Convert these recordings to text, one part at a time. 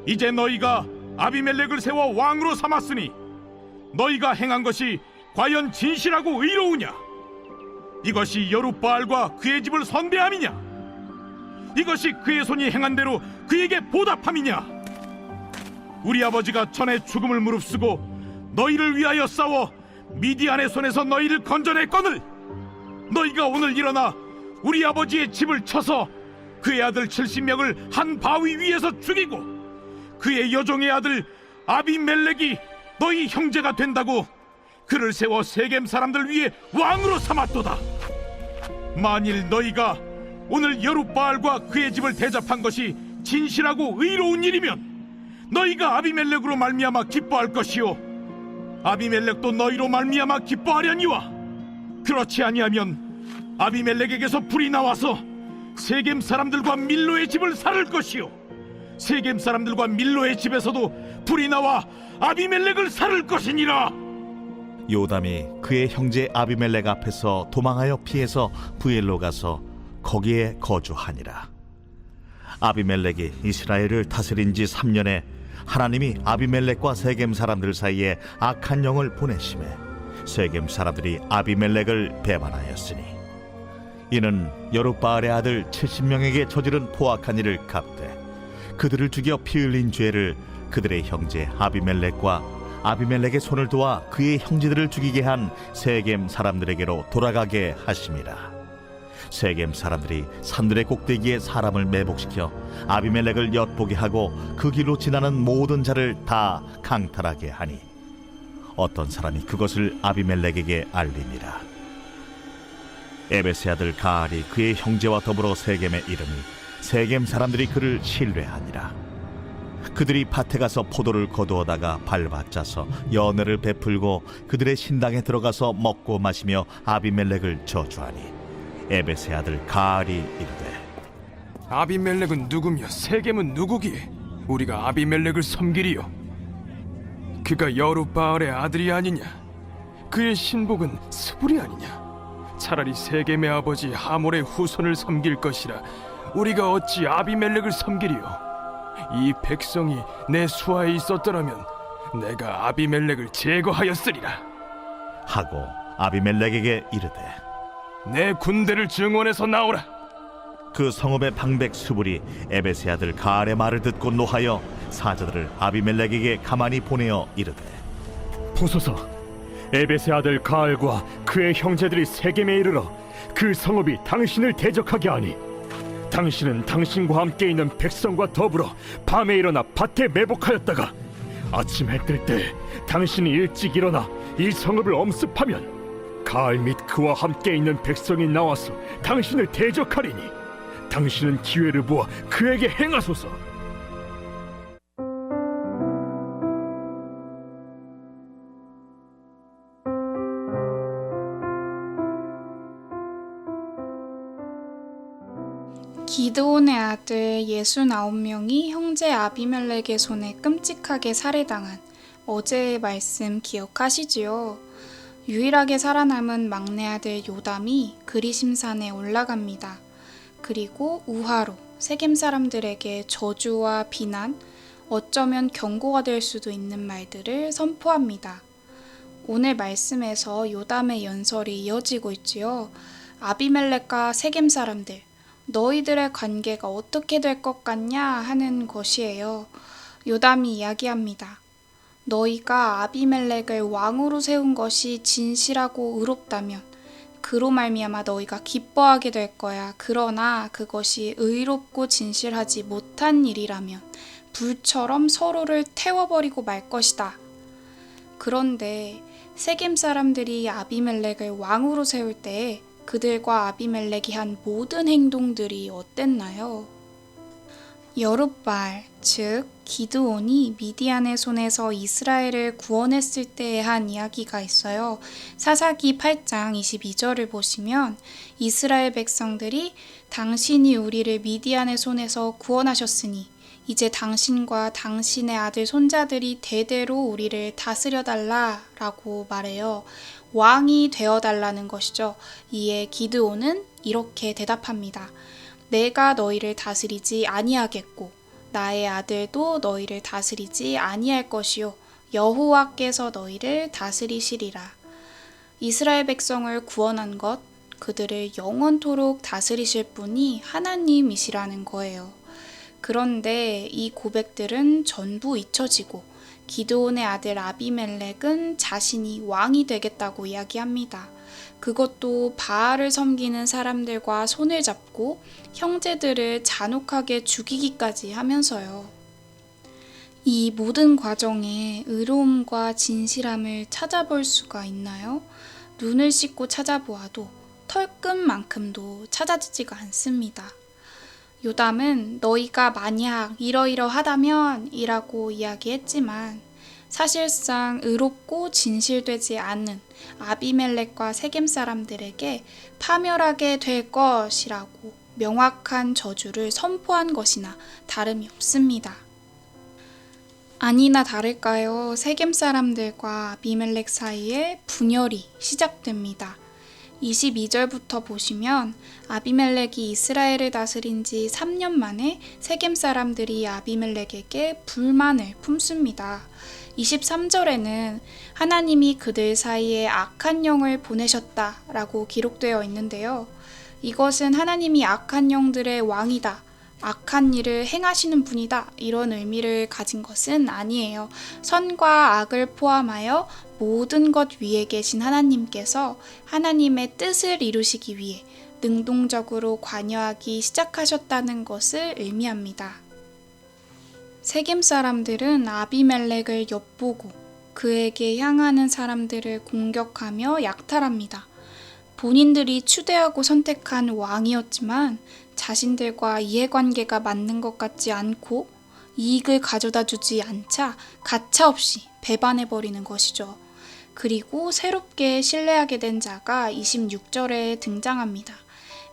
이제 너희가 아비멜렉을 세워 왕으로 삼았으니 너희가 행한 것이 과연 진실하고 의로우냐? 이것이 여룻바알과 그의 집을 선대함이냐? 이것이 그의 손이 행한 대로 그에게 보답함이냐? 우리 아버지가 전에 죽음을 무릅쓰고 너희를 위하여 싸워 미디안의 손에서 너희를 건져냈거늘 너희가 오늘 일어나 우리 아버지의 집을 쳐서 그의 아들 70명을 한 바위 위에서 죽이고 그의 여종의 아들 아비멜렉이 너희 형제가 된다고 그를 세워 세겜 사람들 위에 왕으로 삼았도다. 만일 너희가 오늘 여룻바알과 그의 집을 대접한 것이 진실하고 의로운 일이면 너희가 아비멜렉으로 말미암아 기뻐할 것이요 아비멜렉도 너희로 말미암아 기뻐하려니와 그렇지 아니하면 아비멜렉에게서 불이 나와서 세겜 사람들과 밀로의 집을 살을 것이요 세겜 사람들과 밀로의 집에서도 불이 나와 아비멜렉을 살을 것이니라. 요담이 그의 형제 아비멜렉 앞에서 도망하여 피해서 부엘로 가서 거기에 거주하니라. 아비멜렉이 이스라엘을 다스린 지 3년에 하나님이 아비멜렉과 세겜 사람들 사이에 악한 영을 보내심에 세겜 사람들이 아비멜렉을 배반하였으니 이는 여룻바알의 아들 70명에게 저지른 포악한 일을 갚되 그들을 죽여 피 흘린 죄를 그들의 형제 아비멜렉과 아비멜렉의 손을 도와 그의 형제들을 죽이게 한 세겜 사람들에게로 돌아가게 하심이라. 세겜 사람들이 산들의 꼭대기에 사람을 매복시켜 아비멜렉을 엿보게 하고 그 길로 지나는 모든 자를 다 강탈하게 하니 어떤 사람이 그것을 아비멜렉에게 알리니라. 에베스의 아들 가알이 그의 형제와 더불어 세겜에 이르니 세겜 사람들이 그를 신뢰하니라. 그들이 밭에 가서 포도를 거두어다가 밟아 짜서 연회를 베풀고 그들의 신당에 들어가서 먹고 마시며 아비멜렉을 저주하니 에베스의 아들 가알이 이르되 아비멜렉은 누구며 세겜은 누구기에 우리가 아비멜렉을 섬기리요? 그가 여룻바알의 아들이 아니냐? 그의 신복은 스불이 아니냐? 차라리 세겜의 아버지 하몰의 후손을 섬길 것이라 우리가 어찌 아비멜렉을 섬기리요? 이 백성이 내 수하에 있었더라면 내가 아비멜렉을 제거하였으리라 하고 아비멜렉에게 이르되 내 군대를 증원해서 나오라. 그 성읍의 방백 수불이 에베스의 아들 가알의 말을 듣고 노하여 사자들을 아비멜렉에게 가만히 보내어 이르되 보소서, 에베스의 아들 가알과 그의 형제들이 세겜에 이르러 그 성읍이 당신을 대적하게 하니 당신은 당신과 함께 있는 백성과 더불어 밤에 일어나 밭에 매복하였다가 아침 해 뜰 때 당신이 일찍 일어나 이 성읍을 엄습하면 가알 및 그와 함께 있는 백성이 나와서 당신을 대적하리니 당신은 기회를 보아 그에게 행하소서. 기드온의 아들 69명이 형제 아비멜렉의 손에 끔찍하게 살해당한 어제의 말씀 기억하시지요? 유일하게 살아남은 막내 아들 요담이 그리심산에 올라갑니다. 그리고 우화로 세겜 사람들에게 저주와 비난, 어쩌면 경고가 될 수도 있는 말들을 선포합니다. 오늘 말씀에서 요담의 연설이 이어지고 있지요. 아비멜렉과 세겜 사람들, 너희들의 관계가 어떻게 될 것 같냐 하는 것이에요. 요담이 이야기합니다. 너희가 아비멜렉을 왕으로 세운 것이 진실하고 의롭다면 그로 말미암아 너희가 기뻐하게 될 거야. 그러나 그것이 의롭고 진실하지 못한 일이라면 불처럼 서로를 태워버리고 말 것이다. 그런데 세겜 사람들이 아비멜렉을 왕으로 세울 때 그들과 아비멜렉이 한 모든 행동들이 어땠나요? 여룻바알, 즉 기드온이 미디안의 손에서 이스라엘을 구원했을 때에 한 이야기가 있어요. 사사기 8장 22절을 보시면 이스라엘 백성들이 당신이 우리를 미디안의 손에서 구원하셨으니 이제 당신과 당신의 아들 손자들이 대대로 우리를 다스려달라 라고 말해요. 왕이 되어달라는 것이죠. 이에 기드온은 이렇게 대답합니다. 내가 너희를 다스리지 아니하겠고 나의 아들도 너희를 다스리지 아니할 것이요 여호와께서 너희를 다스리시리라. 이스라엘 백성을 구원한 것, 그들을 영원토록 다스리실 분이 하나님이시라는 거예요. 그런데 이 고백들은 전부 잊혀지고 기드온의 아들 아비멜렉은 자신이 왕이 되겠다고 이야기합니다. 그것도 바알을 섬기는 사람들과 손을 잡고 형제들을 잔혹하게 죽이기까지 하면서요. 이 모든 과정에 의로움과 진실함을 찾아볼 수가 있나요? 눈을 씻고 찾아보아도 털끝만큼도 찾아지지가 않습니다. 요담은 너희가 만약 이러이러하다면 이라고 이야기했지만 사실상 의롭고 진실되지 않은 아비멜렉과 세겜 사람들에게 파멸하게 될 것이라고 명확한 저주를 선포한 것이나 다름이 없습니다. 아니나 다를까요? 세겜 사람들과 아비멜렉 사이에 분열이 시작됩니다. 22절부터 보시면 아비멜렉이 이스라엘을 다스린 지 3년 만에 세겜 사람들이 아비멜렉에게 불만을 품습니다. 23절에는 하나님이 그들 사이에 악한 영을 보내셨다라고 기록되어 있는데요. 이것은 하나님이 악한 영들의 왕이다, 악한 일을 행하시는 분이다, 이런 의미를 가진 것은 아니에요. 선과 악을 포함하여 모든 것 위에 계신 하나님께서 하나님의 뜻을 이루시기 위해 능동적으로 관여하기 시작하셨다는 것을 의미합니다. 세겜 사람들은 아비멜렉을 엿보고 그에게 향하는 사람들을 공격하며 약탈합니다. 본인들이 추대하고 선택한 왕이었지만 자신들과 이해관계가 맞는 것 같지 않고 이익을 가져다 주지 않자 가차없이 배반해버리는 것이죠. 그리고 새롭게 신뢰하게 된 자가 26절에 등장합니다.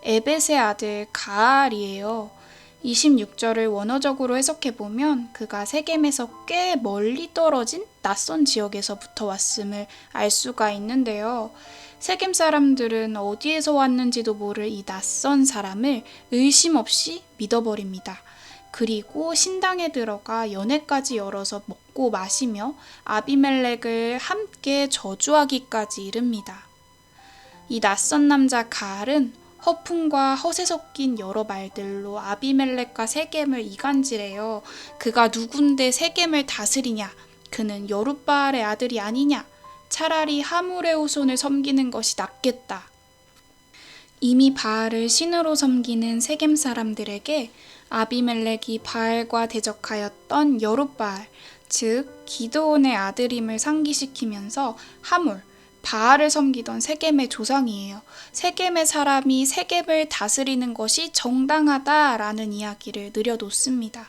에벳의 아들 가알이에요. 26절을 원어적으로 해석해보면 그가 세겜에서 꽤 멀리 떨어진 낯선 지역에서부터 왔음을 알 수가 있는데요. 세겜 사람들은 어디에서 왔는지도 모를 이 낯선 사람을 의심 없이 믿어버립니다. 그리고 신당에 들어가 연회까지 열어서 먹고 마시며 아비멜렉을 함께 저주하기까지 이릅니다. 이 낯선 남자 가알은 허풍과 허세 섞인 여러 말들로 아비멜렉과 세겜을 이간질해요. 그가 누군데 세겜을 다스리냐? 그는 여룻바알의 아들이 아니냐? 차라리 하물의 후손을 섬기는 것이 낫겠다. 이미 바알을 신으로 섬기는 세겜 사람들에게 아비멜렉이 바알과 대적하였던 여룻바알, 즉 기드온의 아들임을 상기시키면서 하물, 바알을 섬기던 세겜의 조상이에요. 세겜의 사람이 세겜을 다스리는 것이 정당하다라는 이야기를 늘여놓습니다.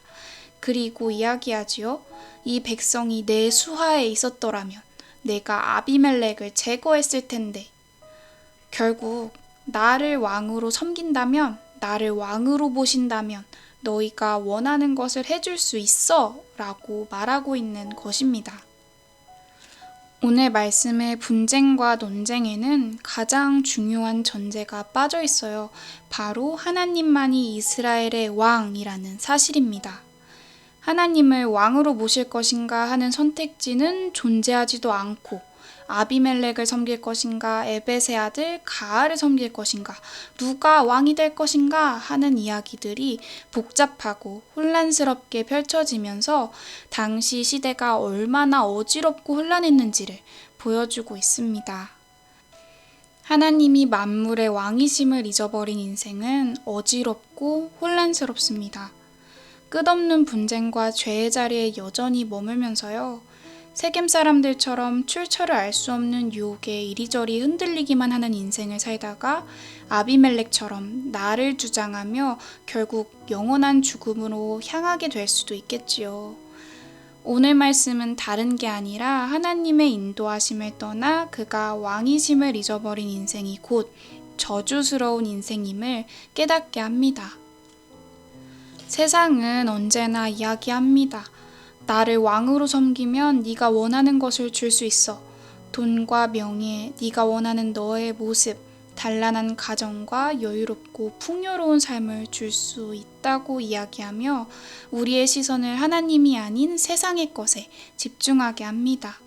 그리고 이야기하지요. 이 백성이 내 수하에 있었더라면 내가 아비멜렉을 제거했을 텐데. 결국 나를 왕으로 섬긴다면, 나를 왕으로 보신다면 너희가 원하는 것을 해줄 수 있어 라고 말하고 있는 것입니다. 오늘 말씀의 분쟁과 논쟁에는 가장 중요한 전제가 빠져 있어요. 바로 하나님만이 이스라엘의 왕이라는 사실입니다. 하나님을 왕으로 모실 것인가 하는 선택지는 존재하지도 않고 아비멜렉을 섬길 것인가, 에벳의 아들 가알을 섬길 것인가, 누가 왕이 될 것인가 하는 이야기들이 복잡하고 혼란스럽게 펼쳐지면서 당시 시대가 얼마나 어지럽고 혼란했는지를 보여주고 있습니다. 하나님이 만물의 왕이심을 잊어버린 인생은 어지럽고 혼란스럽습니다. 끝없는 분쟁과 죄의 자리에 여전히 머물면서요. 세겜 사람들처럼 출처를 알 수 없는 유혹에 이리저리 흔들리기만 하는 인생을 살다가 아비멜렉처럼 나를 주장하며 결국 영원한 죽음으로 향하게 될 수도 있겠지요. 오늘 말씀은 다른 게 아니라 하나님의 인도하심을 떠나 그가 왕이심을 잊어버린 인생이 곧 저주스러운 인생임을 깨닫게 합니다. 세상은 언제나 이야기합니다. 나를 왕으로 섬기면 네가 원하는 것을 줄 수 있어. 돈과 명예, 네가 원하는 너의 모습 단란한 가정과 여유롭고 풍요로운 삶을 줄 수 있다고 이야기하며 우리의 시선을 하나님이 아닌 세상의 것에 집중하게 합니다.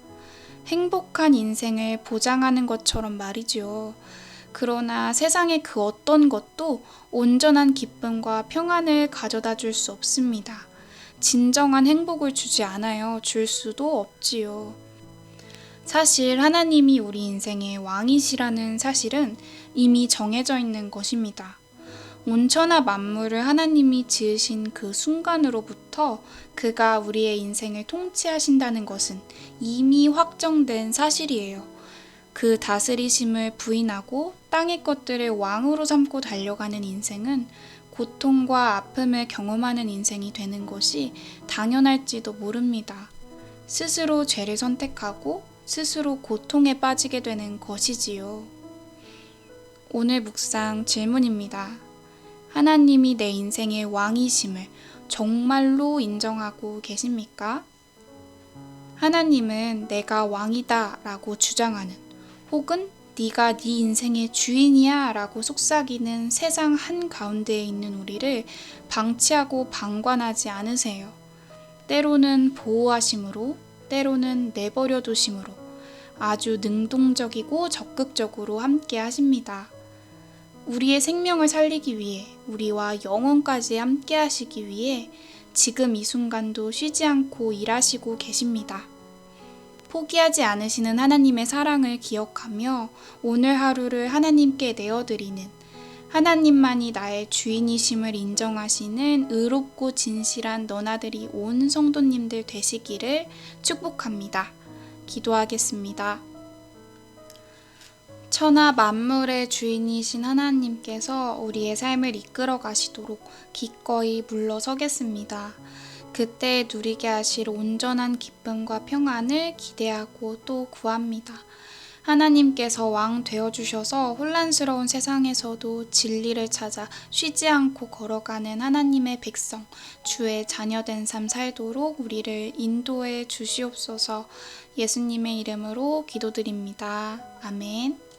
행복한 인생을 보장하는 것처럼 말이죠. 그러나 세상의 그 어떤 것도 온전한 기쁨과 평안을 가져다 줄 수 없습니다. 진정한 행복을 주지 않아요. 줄 수도 없지요. 사실 하나님이 우리 인생의 왕이시라는 사실은 이미 정해져 있는 것입니다. 온천하 만물을 하나님이 지으신 그 순간으로부터 그가 우리의 인생을 통치하신다는 것은 이미 확정된 사실이에요. 그 다스리심을 부인하고 땅의 것들을 왕으로 삼고 달려가는 인생은 고통과 아픔을 경험하는 인생이 되는 것이 당연할지도 모릅니다. 스스로 죄를 선택하고 스스로 고통에 빠지게 되는 것이지요. 오늘 묵상 질문입니다. 하나님이 내 인생의 왕이심을 정말로 인정하고 계십니까? 하나님은 내가 왕이다 라고 주장하는 혹은 네가 네 인생의 주인이야 라고 속삭이는 세상 한가운데에 있는 우리를 방치하고 방관하지 않으세요. 때로는 보호하심으로, 때로는 내버려 두심으로 아주 능동적이고 적극적으로 함께 하십니다. 우리의 생명을 살리기 위해, 우리와 영원까지 함께 하시기 위해 지금 이 순간도 쉬지 않고 일하시고 계십니다. 포기하지 않으시는 하나님의 사랑을 기억하며 오늘 하루를 하나님께 내어드리는, 하나님만이 나의 주인이심을 인정하시는 의롭고 진실한 너나들이 온 성도님들 되시기를 축복합니다. 기도하겠습니다. 천하 만물의 주인이신 하나님께서 우리의 삶을 이끌어 가시도록 기꺼이 물러서겠습니다. 그때 누리게 하실 온전한 기쁨과 평안을 기대하고 또 구합니다. 하나님께서 왕 되어주셔서 혼란스러운 세상에서도 진리를 찾아 쉬지 않고 걸어가는 하나님의 백성, 주의 자녀된 삶 살도록 우리를 인도해 주시옵소서. 예수님의 이름으로 기도드립니다. 아멘.